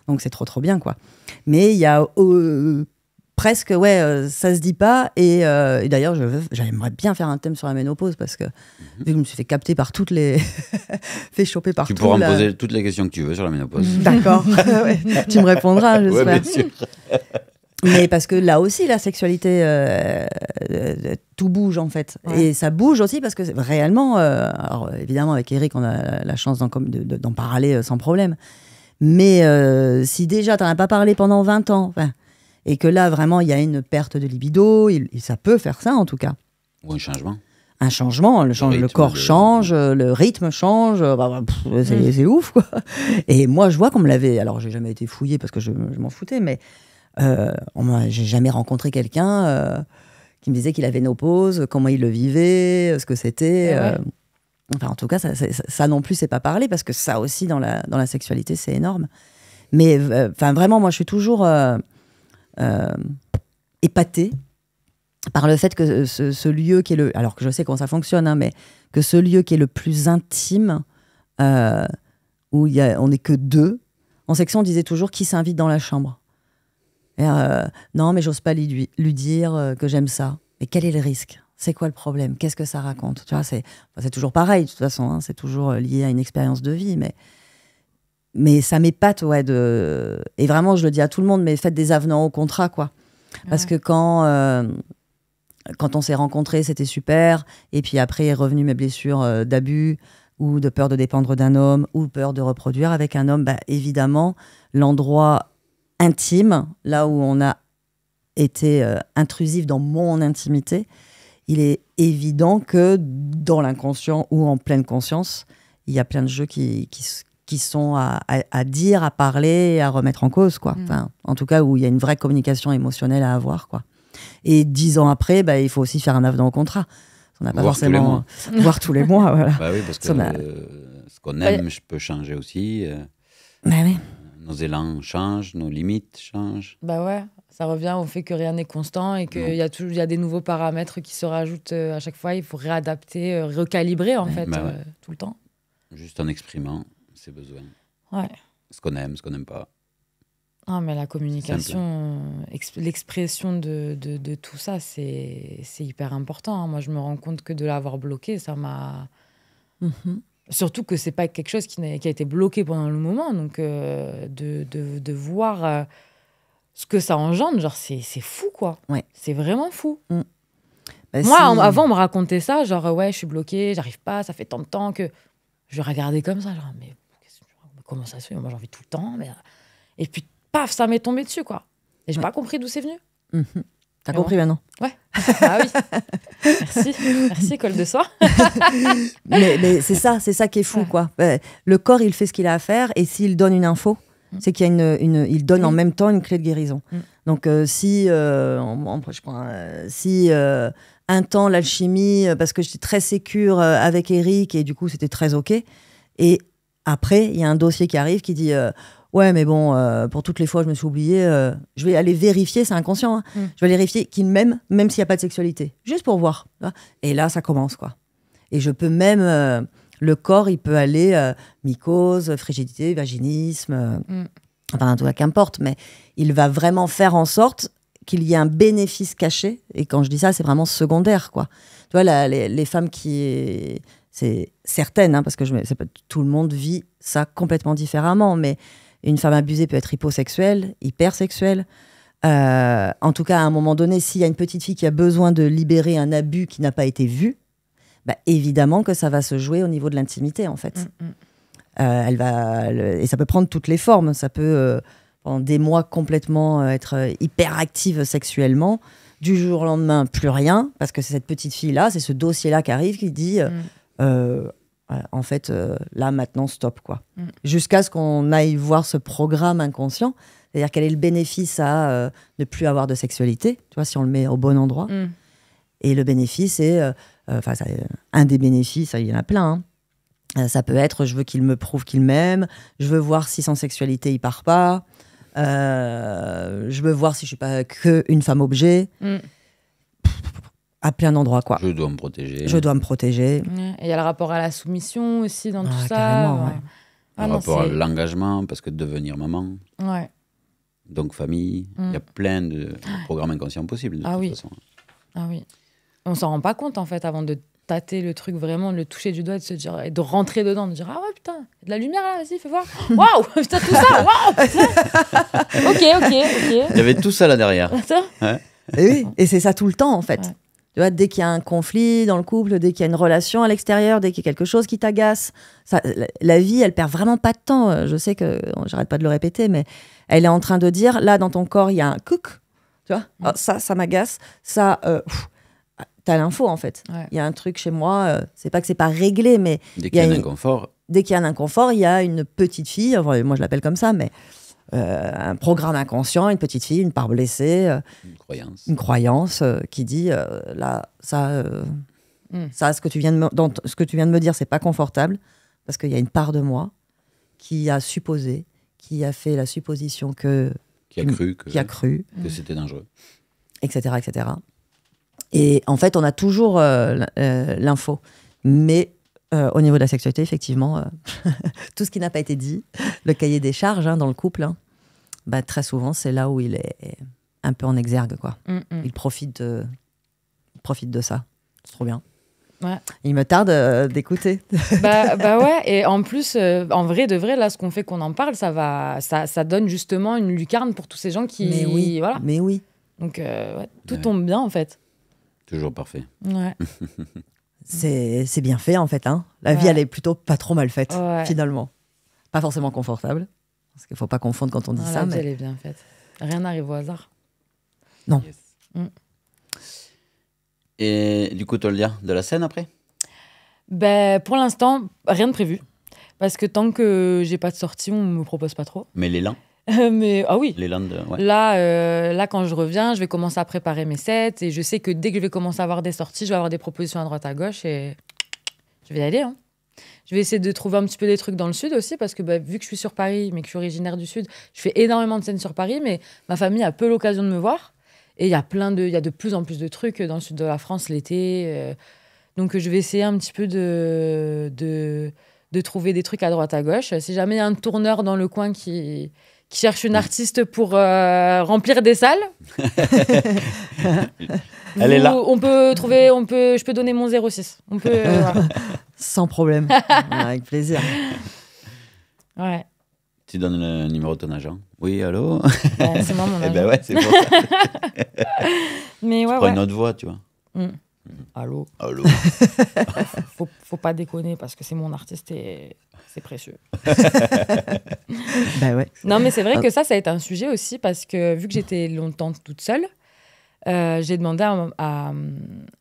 Donc c'est trop bien, quoi. Mais il y a presque, ça se dit pas. Et d'ailleurs, j'aimerais bien faire un thème sur la ménopause parce que vu que je me suis fait capter par toutes les... fait choper par tu pourras me poser toutes les questions que tu veux sur la ménopause. D'accord. Ouais. Tu me répondras, j'espère. Ouais, bien sûr. Mais parce que là aussi, la sexualité, tout bouge, en fait. Ouais. Et ça bouge aussi parce que réellement, alors évidemment, avec Eric, on a la chance d'en parler sans problème. Mais si déjà, tu n'en as pas parlé pendant 20 ans, et que là, vraiment, il y a une perte de libido, ça peut faire ça, en tout cas. Ou un changement. Un changement, le corps change, le rythme change, c'est ouf, quoi. Et moi, je vois qu'on me l'avait... Alors, j'ai jamais été fouillée parce que je m'en foutais, mais j'ai jamais rencontré quelqu'un qui me disait qu'il avait ménopause, comment il le vivait, ce que c'était... Enfin, en tout cas, ça non plus, c'est pas parlé, parce que ça aussi, dans la sexualité, c'est énorme. Mais vraiment, moi, je suis toujours épatée par le fait que ce lieu qui est le... Alors que je sais comment ça fonctionne, hein, mais que ce lieu qui est le plus intime, où on n'est que deux. En section, on disait toujours qui s'invite dans la chambre. Et, non, mais j'ose pas lui dire que j'aime ça. Mais quel est le risque ? C'est quoi le problème ? Qu'est-ce que ça raconte ? Tu vois, c'est toujours pareil, de toute façon, hein, c'est toujours lié à une expérience de vie, mais ça m'épate, et vraiment, je le dis à tout le monde, mais faites des avenants au contrat, quoi. Parce que quand on s'est rencontrés, c'était super, et puis après, est revenu mes blessures d'abus, ou de peur de dépendre d'un homme, ou peur de reproduire avec un homme, évidemment, l'endroit intime, là où on a été intrusif dans mon intimité, il est évident que dans l'inconscient ou en pleine conscience, il y a plein de jeux qui sont à dire, à parler et à remettre en cause, quoi. Enfin, en tout cas, où il y a une vraie communication émotionnelle à avoir, quoi. Et 10 ans après, il faut aussi faire un avenant au contrat. On n'a pas forcément... Voir tous les mois, voilà. Oui, parce que ce qu'on aime peut changer aussi. Oui. Nos élans changent, nos limites changent. Bah ouais, ça revient au fait que rien n'est constant et qu'il y a des nouveaux paramètres qui se rajoutent à chaque fois. Il faut réadapter, recalibrer en fait, tout le temps. Juste en exprimant ses besoins. Ouais. Ce qu'on aime, ce qu'on n'aime pas. Ah, mais la communication, l'expression de tout ça, c'est hyper important. Moi, je me rends compte que de l'avoir bloqué, ça m'a... Surtout que c'est pas quelque chose qui a été bloqué pendant le moment. Donc, de voir ce que ça engendre, genre, c'est fou, quoi. Ouais. C'est vraiment fou. Bah, Moi, avant, on me racontait ça, genre, ouais, je suis bloquée, j'arrive pas, ça fait tant de temps que... Je regardais comme ça, genre, mais comment ça se fait? Moi, j'ai envie tout le temps. Mais... Et puis, paf, ça m'est tombé dessus, quoi. Et j'ai pas compris d'où c'est venu. T'as compris maintenant? Ouais. Ah oui. Merci, école de soi. mais c'est ça qui est fou, quoi. Le corps, il fait ce qu'il a à faire, et s'il donne une info, c'est qu'il y a il donne en même temps une clé de guérison. Donc, si un temps l'alchimie, parce que j'étais très sécure avec Eric, et du coup, c'était très OK. Et après, il y a un dossier qui arrive qui dit ouais, mais bon, pour toutes les fois, je me suis oubliée, je vais aller vérifier, c'est inconscient, hein, je vais aller vérifier qu'il m'aime, même s'il n'y a pas de sexualité, juste pour voir. Et là, ça commence, quoi. Et je peux même, le corps, il peut aller mycose, frigidité, vaginisme, enfin, tout cas, qu'importe, mais il va vraiment faire en sorte qu'il y ait un bénéfice caché. Et quand je dis ça, c'est vraiment secondaire, quoi. Tu vois, les femmes qui... C'est certaines, hein, parce que tout le monde vit ça complètement différemment, mais une femme abusée peut être hyposexuelle, hypersexuelle. En tout cas, à un moment donné, s'il y a une petite fille qui a besoin de libérer un abus qui n'a pas été vu, bah, évidemment que ça va se jouer au niveau de l'intimité, en fait. Et ça peut prendre toutes les formes. Ça peut, pendant des mois, complètement être hyperactive sexuellement. Du jour au lendemain, plus rien, parce que c'est cette petite fille-là, c'est ce dossier-là qui arrive, qui dit... en fait, là, maintenant, stop, quoi. Jusqu'à ce qu'on aille voir ce programme inconscient, c'est-à-dire quel est le bénéfice à ne plus avoir de sexualité, tu vois, si on le met au bon endroit. Et le bénéfice, c'est... un des bénéfices, il y en a plein, hein. Ça peut être, je veux qu'il me prouve qu'il m'aime, je veux voir si sans sexualité, il part pas, je veux voir si je suis pas qu'une femme objet. À plein d'endroits, quoi. Je dois me protéger. Et il y a le rapport à la soumission aussi dans tout ça. Carrément, ouais. Le rapport à l'engagement, parce que devenir maman, donc famille, il y a plein de programmes inconscients possibles, de toute façon. Ah oui. On s'en rend pas compte, en fait, avant de tâter le truc, vraiment, de le toucher du doigt, de se dire, et de rentrer dedans, de dire, ah ouais, putain, il y a de la lumière là, vas-y, fais voir. Waouh, putain, tout ça, waouh, putain. Ok. Il y avait tout ça là derrière. Ouais. Et oui, et c'est ça tout le temps, en fait. Ouais. Tu vois, dès qu'il y a un conflit dans le couple, dès qu'il y a une relation à l'extérieur, dès qu'il y a quelque chose qui t'agace, la vie, elle perd vraiment pas de temps. Je sais que j'arrête pas de le répéter, mais elle est en train de dire, là, dans ton corps, il y a un couc, tu vois, oh, ça m'agace, ça, t'as l'info, en fait. Il y a un truc chez moi, c'est pas que c'est pas réglé, mais... Dès qu'il y a un inconfort. Dès qu'il y a un inconfort, il y a une petite fille, enfin, moi je l'appelle comme ça, mais... un programme inconscient, une petite fille, une part blessée, une croyance qui dit là, ça, ce que tu viens de me dire, c'est pas confortable parce qu'il y a une part de moi qui a supposé, qui a fait la supposition qui a cru que c'était dangereux, etc., etc. Et en fait, on a toujours l'info, mais au niveau de la sexualité, effectivement, tout ce qui n'a pas été dit, le cahier des charges dans le couple, bah, très souvent, c'est là où il est un peu en exergue, quoi. Il profite de ça. C'est trop bien. Ouais. Il me tarde d'écouter. bah ouais, et en plus, en vrai de vrai, là, ce qu'on fait qu'on en parle, ça donne justement une lucarne pour tous ces gens qui... Mais oui, voilà. mais oui. Donc, tout tombe bien, en fait. Toujours parfait. Ouais. C'est bien fait, en fait. Hein. La vie, elle est plutôt pas trop mal faite, finalement. Pas forcément confortable. Parce qu'il ne faut pas confondre quand on dit ça. La vie, elle est bien faite. Rien n'arrive au hasard. Non. Yes. Et du coup, Toldia, de la scène après? Ben, pour l'instant, rien de prévu. Parce que tant que j'ai pas de sortie, on me propose pas trop. Mais l'élan? Mais ah oui. L'élan ouais. Là, quand je reviens, je vais commencer à préparer mes sets et je sais que dès que je vais commencer à avoir des sorties, je vais avoir des propositions à droite à gauche et je vais y aller. Hein. Je vais essayer de trouver un petit peu des trucs dans le sud aussi, parce que vu que je suis sur Paris, mais que je suis originaire du sud, je fais énormément de scènes sur Paris, mais ma famille a peu l'occasion de me voir. Et il y a de plus en plus de trucs dans le sud de la France l'été. Donc je vais essayer un petit peu de trouver des trucs à droite à gauche. Si jamais il y a un tourneur dans le coin qui cherche une artiste pour remplir des salles, Elle est là. Je peux donner mon 06. Voilà. Sans problème. Avec plaisir. Ouais. Tu donnes le numéro de ton agent. Oui, allô. C'est moi mon agent. Eh ben ouais, c'est pour ça. Mais ouais, tu prends une autre voix, tu vois. Allô. Allô. Faut pas déconner parce que c'est mon artiste et c'est précieux. Bah ouais. Non, mais c'est vrai que ça a été un sujet aussi parce que vu que j'étais longtemps toute seule, j'ai demandé à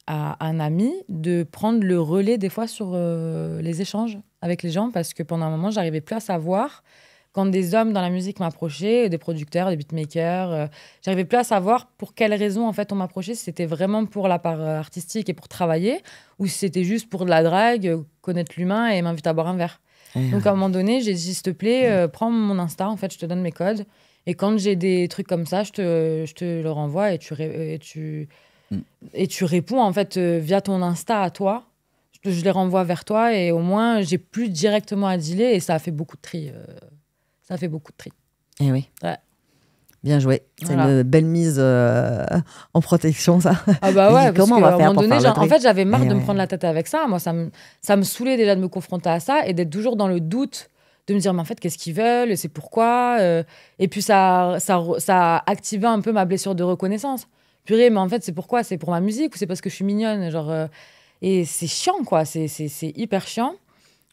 un ami de prendre le relais des fois sur les échanges avec les gens parce que pendant un moment, j'arrivais plus à savoir quand des hommes dans la musique m'approchaient, des producteurs, des beatmakers, j'arrivais plus à savoir pour quelles raisons en fait on m'approchait, si c'était vraiment pour la part artistique et pour travailler ou si c'était juste pour de la drague, connaître l'humain et m'inviter à boire un verre. Donc à un moment donné, j'ai dit s'il te plaît, prends mon Insta, en fait, je te donne mes codes. Et quand j'ai des trucs comme ça, je te le renvoie et tu réponds en fait via ton Insta à toi. Je les renvoie vers toi et au moins j'ai plus directement à dealer et ça a fait beaucoup de tri. Eh oui. Ouais. Bien joué. C'est Voilà. une belle mise en protection, ça. Ah bah ouais, parce comment on va qu'à un faire moment pour donné, faire le tri en fait, j'avais marre Eh de me ouais. prendre la tête avec ça. Moi, ça me saoulait déjà de me confronter à ça et d'être toujours dans le doute, de me dire, mais en fait, qu'est-ce qu'ils veulent? C'est pourquoi? Et puis, ça a activé un peu ma blessure de reconnaissance. Purée, mais en fait, c'est pourquoi? C'est pour ma musique ou c'est parce que je suis mignonne? Genre, et c'est chiant, quoi. C'est hyper chiant.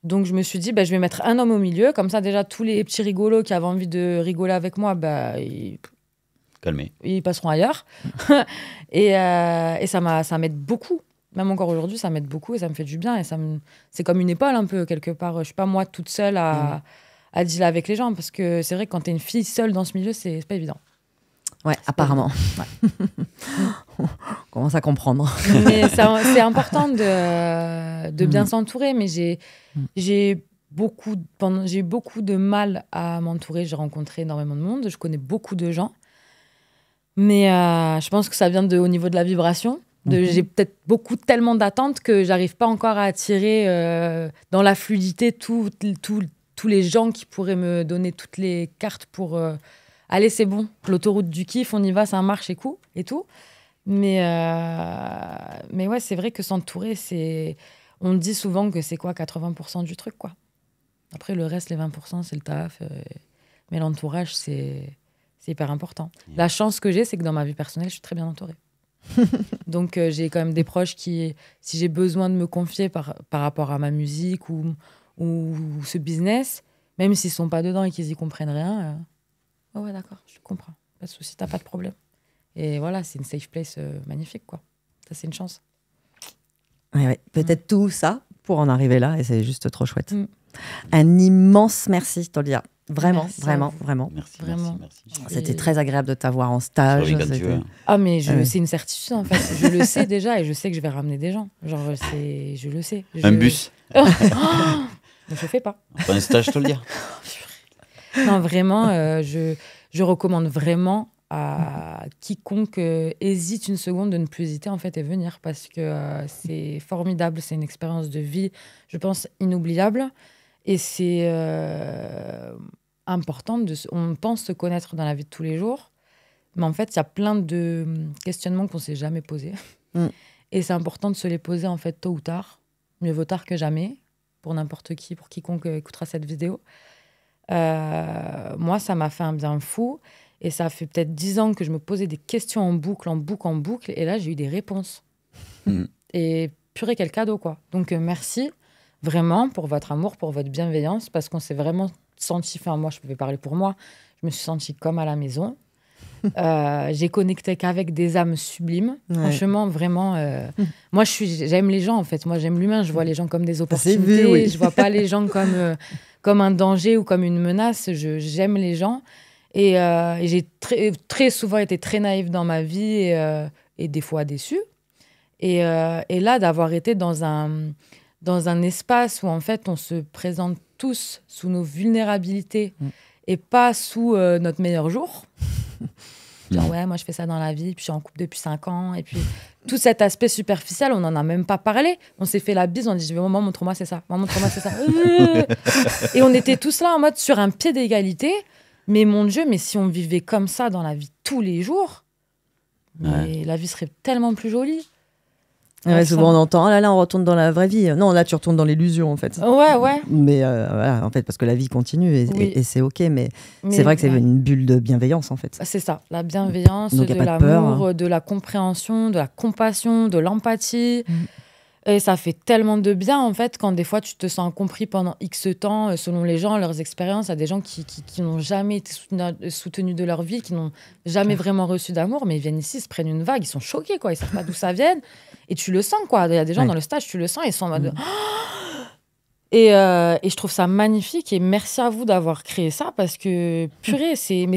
Donc, je me suis dit, je vais mettre un homme au milieu. Comme ça, déjà, tous les petits rigolos qui avaient envie de rigoler avec moi, Calmez. ils passeront ailleurs. et ça m'aide beaucoup. Même encore aujourd'hui, ça m'aide beaucoup et ça me fait du bien. Et c'est comme une épaule un peu, quelque part. Je suis pas moi toute seule à dealer avec les gens. Parce que c'est vrai que quand tu es une fille seule dans ce milieu, c'est pas évident. Ouais, apparemment. Ouais. On commence à comprendre. Mais c'est important de bien s'entourer. Mais j'ai eu beaucoup de mal à m'entourer. J'ai rencontré énormément de monde. Je connais beaucoup de gens. Mais je pense que ça vient au niveau de la vibration. J'ai peut-être tellement d'attentes que j'arrive pas encore à attirer dans la fluidité tous les gens qui pourraient me donner toutes les cartes pour allez, c'est bon, l'autoroute du kiff, on y va, ça marche et tout. Mais ouais, c'est vrai que s'entourer, on dit souvent que c'est quoi 80% du truc, quoi. Après, le reste, les 20%, c'est le taf. Mais l'entourage, c'est hyper important. La chance que j'ai, c'est que dans ma vie personnelle, je suis très bien entourée. Donc, j'ai quand même des proches qui, si j'ai besoin de me confier par rapport à ma musique ou ce business, même s'ils ne sont pas dedans et qu'ils n'y comprennent rien, oh ouais, d'accord, je comprends. Pas de souci, t'as pas de problème. Et voilà, c'est une safe place magnifique, quoi. Ça, c'est une chance. Ouais. Peut-être tout ça pour en arriver là et c'est juste trop chouette. Un immense merci, Tolia. Vraiment, Merci vraiment. Merci, Vraiment. merci. C'était très agréable de t'avoir en stage. Quand tu veux. Ah, mais c'est une certitude, en fait. Je le sais déjà et je sais que je vais ramener des gens. Genre, je le sais. Un bus. Mais je fais pas. Un stage, te le dire. Non, vraiment, je recommande vraiment à quiconque hésite une seconde de ne plus hésiter, en fait, et venir parce que c'est formidable. C'est une expérience de vie, je pense, inoubliable. Et c'est important. On pense se connaître dans la vie de tous les jours. Mais en fait, il y a plein de questionnements qu'on ne s'est jamais posés. Et c'est important de se les poser, en fait, tôt ou tard. Mieux vaut tard que jamais, pour n'importe qui, pour quiconque écoutera cette vidéo. Moi, ça m'a fait un bien fou. Et ça fait peut-être 10 ans que je me posais des questions en boucle. Et là, j'ai eu des réponses. Et purée, quel cadeau, quoi. Donc, merci vraiment pour votre amour, pour votre bienveillance, parce qu'on s'est vraiment senti... Enfin, moi, je pouvais parler pour moi. Je me suis sentie comme à la maison. J'ai connecté qu'avec des âmes sublimes. Ouais. Franchement, vraiment... moi, j'aime les gens, en fait. Moi, j'aime l'humain. Je vois les gens comme des opportunités. Oui. Je vois pas les gens comme un danger ou comme une menace. J'aime les gens. Et j'ai très souvent été très naïve dans ma vie et des fois déçue. Et là, d'avoir été dans dans un espace où en fait on se présente tous sous nos vulnérabilités et pas sous notre meilleur jour. Genre ouais, moi je fais ça dans la vie, puis je suis en couple depuis 5 ans, et puis tout cet aspect superficiel, on n'en a même pas parlé. On s'est fait la bise, on dit maman, montre-moi c'est ça, maman, montre-moi c'est ça. Et on était tous là en mode sur un pied d'égalité, mais mon Dieu, mais si on vivait comme ça dans la vie tous les jours, mais la vie serait tellement plus jolie. Ouais, souvent on entend, là on retourne dans la vraie vie. Non, là tu retournes dans l'illusion en fait. Ouais. Mais voilà, en fait, parce que la vie continue et c'est ok, mais c'est vrai que c'est une bulle de bienveillance en fait. C'est ça, la bienveillance, donc, de l'amour, de la compréhension, de la compassion, de l'empathie. Et ça fait tellement de bien en fait quand des fois tu te sens compris pendant X temps, selon les gens, leurs expériences. Il y a des gens qui n'ont jamais été soutenus de leur vie, qui n'ont jamais vraiment reçu d'amour, mais ils viennent ici, ils se prennent une vague, ils sont choqués, quoi. Ils savent pas d'où ça vient. Et tu le sens, quoi. Il y a des gens dans le stage, tu le sens, ils sont en mode... Et je trouve ça magnifique et merci à vous d'avoir créé ça parce que, purée, c'est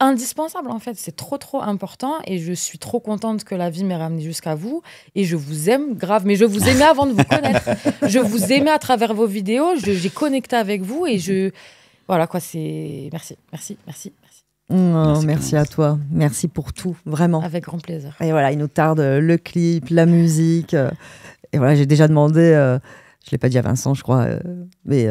indispensable en fait. C'est trop, trop important et je suis trop contente que la vie m'ait ramené jusqu'à vous et je vous aime grave. Mais je vous aimais avant de vous connaître. Je vous aimais à travers vos vidéos. J'ai connecté avec vous et je... Voilà, quoi, c'est... Merci. Oh, merci à toi. Merci pour tout, vraiment. Avec grand plaisir. Et voilà, il nous tarde le clip, la musique. Et voilà, j'ai déjà demandé, je ne l'ai pas dit à Vincent, je crois, mais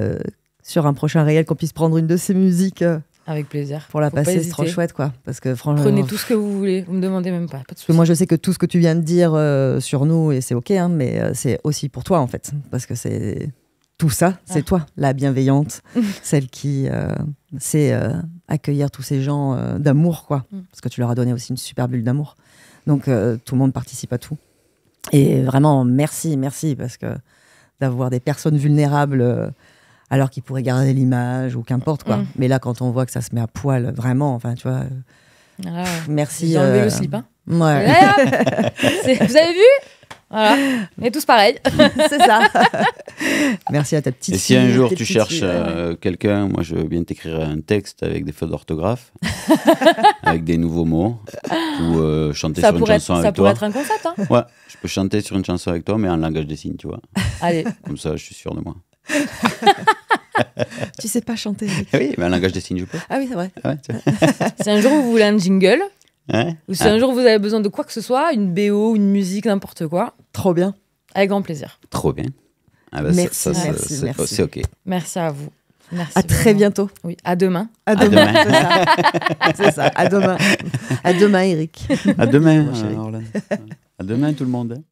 sur un prochain réel, qu'on puisse prendre une de ses musiques. Avec plaisir. Pour la passer, c'est trop chouette, quoi. Parce que franchement, prenez tout ce que vous voulez, vous me demandez même pas. Pas de souci. Moi, je sais que tout ce que tu viens de dire sur nous, et c'est ok, hein, mais c'est aussi pour toi, en fait. Parce que c'est... Tout ça, c'est toi, la bienveillante, celle qui sait accueillir tous ces gens d'amour, quoi. Parce que tu leur as donné aussi une super bulle d'amour. Donc, tout le monde participe à tout. Et vraiment, merci, parce que d'avoir des personnes vulnérables alors qu'ils pourraient garder l'image ou qu'importe, quoi. Mais là, quand on voit que ça se met à poil, vraiment, enfin, tu vois... merci. J'ai enlevé le slip, hein. Ouais. Vous avez vu ? Voilà, on est tous pareils. C'est ça. Merci à ta petite fille. Et si un jour tu cherches quelqu'un, moi je veux bien t'écrire un texte avec des fautes d'orthographe, avec des nouveaux mots, ou chanter sur une chanson avec toi. Ça pourrait être un concept, hein. Ouais, je peux chanter sur une chanson avec toi, mais en langage des signes, tu vois. Allez. Comme ça, je suis sûr de moi. Tu sais pas chanter. Oui, mais en langage des signes, je peux. Ah oui, c'est vrai. Ouais, si un jour vous voulez un jingle, ou si un jour vous avez besoin de quoi que ce soit, une BO, une musique, n'importe quoi. Trop bien. Avec grand plaisir. Trop bien. Ah bah merci. C'est ok. Merci à vous. Merci à très bientôt. Oui, à demain. À demain. C'est ça. À demain. À demain, Eric. À demain, Orlane. À demain, tout le monde.